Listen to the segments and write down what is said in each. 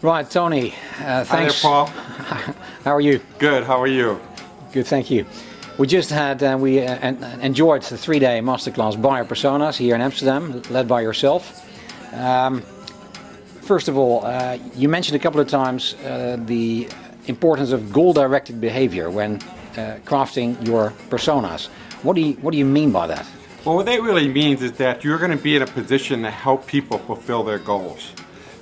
Right, Tony. Thanks. Hi there, Paul. How are you? Good. How are you? Good, thank you. We just had enjoyed the 3-day masterclass buyer personas here in Amsterdam, led by yourself. First of all, you mentioned a couple of times the importance of goal-directed behavior when crafting your personas. What do you mean by that? Well, what that really means is that you're going to be in a position to help people fulfill their goals.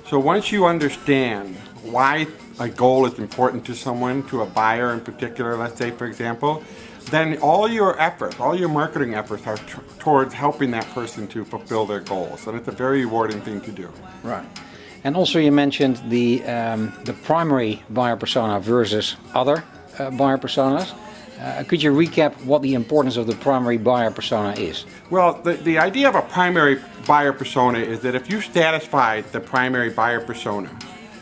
So once you understand why a goal is important to someone, to a buyer in particular, let's say, for example, then all your efforts, all your marketing efforts are towards helping that person to fulfill their goals. And it's a very rewarding thing to do. Right. And also you mentioned the primary buyer persona versus other buyer personas. Could you recap what the importance of the primary buyer persona is? Well, the idea of a primary buyer persona is that if you satisfy the primary buyer persona,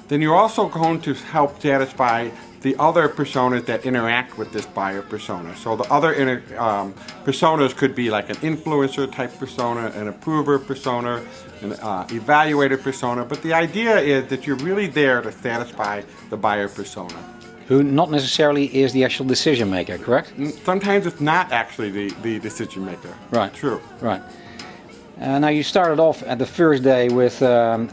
then you're also going to help satisfy the other personas that interact with this buyer persona. So the other personas could be like an influencer type persona, an approver persona, an evaluator persona. But the idea is that you're really there to satisfy the buyer persona. Who not necessarily is the actual decision maker, correct? Sometimes it's not actually the decision maker. Right. True. Right. Now you started off at the first day with an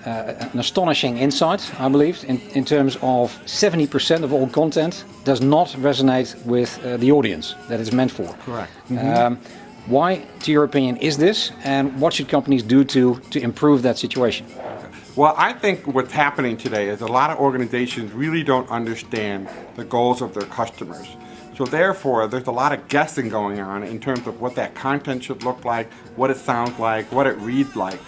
astonishing insight, I believe, in terms of 70% of all content does not resonate with the audience that it's meant for. Correct. Why, to your opinion, is this, and what should companies do to improve that situation? Well, I think what's happening today is a lot of organizations really don't understand the goals of their customers. So therefore, there's a lot of guessing going on in terms of what that content should look like, what it sounds like, what it reads like.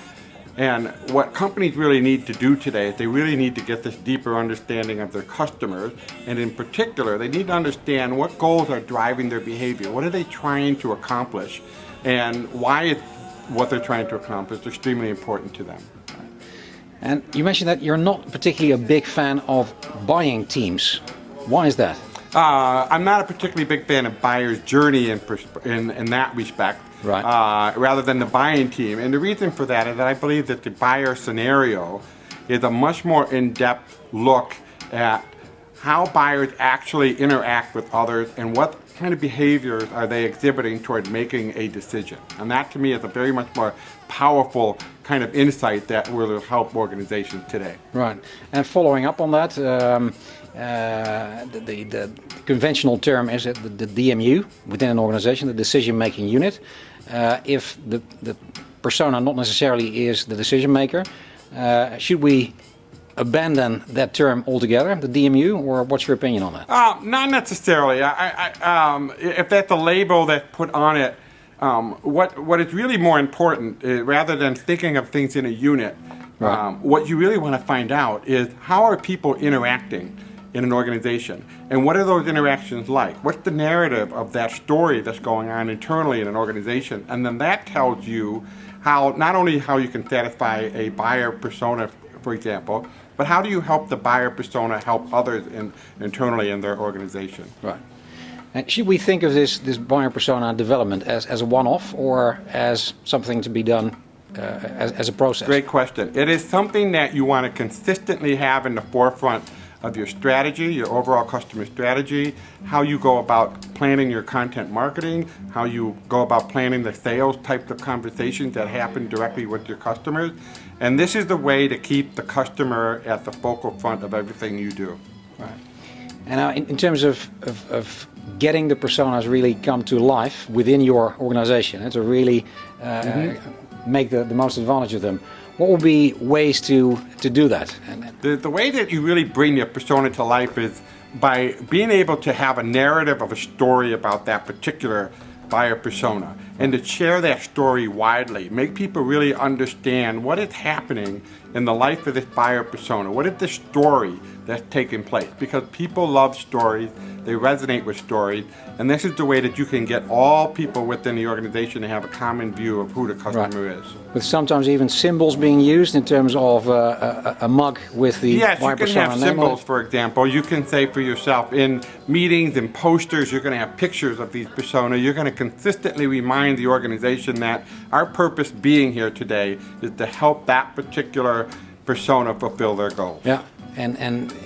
And what companies really need to do today is they really need to get this deeper understanding of their customers. And in particular, they need to understand what goals are driving their behavior. What are they trying to accomplish? And why what they're trying to accomplish is extremely important to them. And you mentioned that you're not particularly a big fan of buying teams. Why is that? I'm not a particularly big fan of buyer's journey in that respect, right. Rather than the buying team. And the reason for that is that I believe that the buyer scenario is a much more in-depth look at how buyers actually interact with others and what kind of behaviors are they exhibiting toward making a decision. And that to me is a very much more powerful kind of insight that will help organizations today. Right. And following up on that, the conventional term is the DMU within an organization, the decision-making unit. If the persona not necessarily is the decision maker, should we abandon that term altogether, the DMU, or what's your opinion on that? Not necessarily. If that's a label that's put on it, what is really more important, rather than thinking of things in a unit, right. What you really want to find out is how are people interacting in an organization, and what are those interactions like? What's the narrative of that story that's going on internally in an organization? And then that tells you how, not only how you can satisfy a buyer persona, for example, but how do you help the buyer persona help others internally in their organization? Right. And should we think of this buyer persona development as a one-off or as something to be done as a process? Great question. It is something that you want to consistently have in the forefront of your strategy, your overall customer strategy, how you go about planning your content marketing, how you go about planning the sales types of conversations that happen directly with your customers. And this is the way to keep the customer at the focal front of everything you do. Right. And now in terms of getting the personas really come to life within your organization, to really make the most advantage of them, what will be ways to do that? The way that you really bring your persona to life is by being able to have a narrative of a story about that particular buyer persona and to share that story widely, make people really understand what is happening in the life of this buyer persona. What is the story that's taking place? Because people love stories, they resonate with stories, and this is the way that you can get all people within the organization to have a common view of who the customer is. With sometimes even symbols being used in terms of a mug with the buyer persona. Yes, you can have symbols, for example. You can say for yourself in meetings and posters, you're going to have pictures of these personas. You're going to consistently remind the organization that our purpose being here today is to help that particular persona fulfill their goals. Yeah. And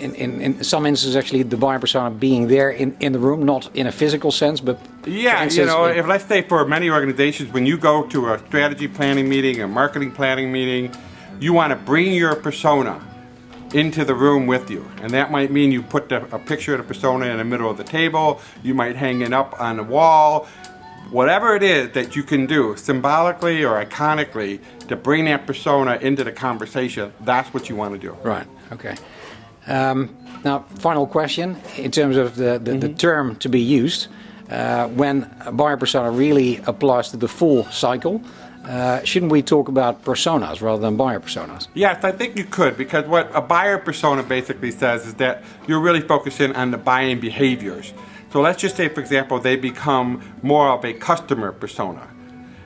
in some instances, actually, the buyer persona being there in the room, not in a physical sense, but Yeah, for instance, if let's say for many organizations, when you go to a strategy planning meeting, a marketing planning meeting, you want to bring your persona into the room with you. And that might mean you put a picture of the persona in the middle of the table, you might hang it up on the wall, whatever it is that you can do symbolically or iconically to bring that persona into the conversation, that's what you want to do. Right, okay. Now, final question, in terms of the term to be used, when a buyer persona really applies to the full cycle, shouldn't we talk about personas rather than buyer personas? Yes, I think you could, because what a buyer persona basically says is that you're really focusing on the buying behaviors. So let's just say, for example, they become more of a customer persona.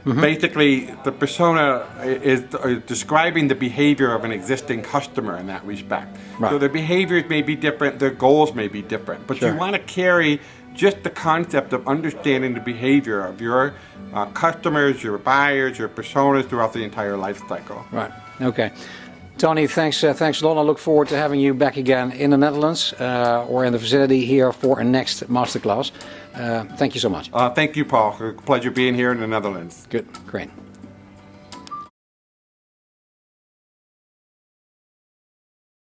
Basically, the persona is describing the behavior of an existing customer in that respect. Right. So their behaviors may be different, their goals may be different, but Sure. you want to carry just the concept of understanding the behavior of your customers, your buyers, your personas throughout the entire life cycle. Right, okay. Tony, thanks a lot. I look forward to having you back again in the Netherlands or in the facility here for a next masterclass. Thank you so much. Thank you, Paul. A pleasure being here in the Netherlands. Good, great.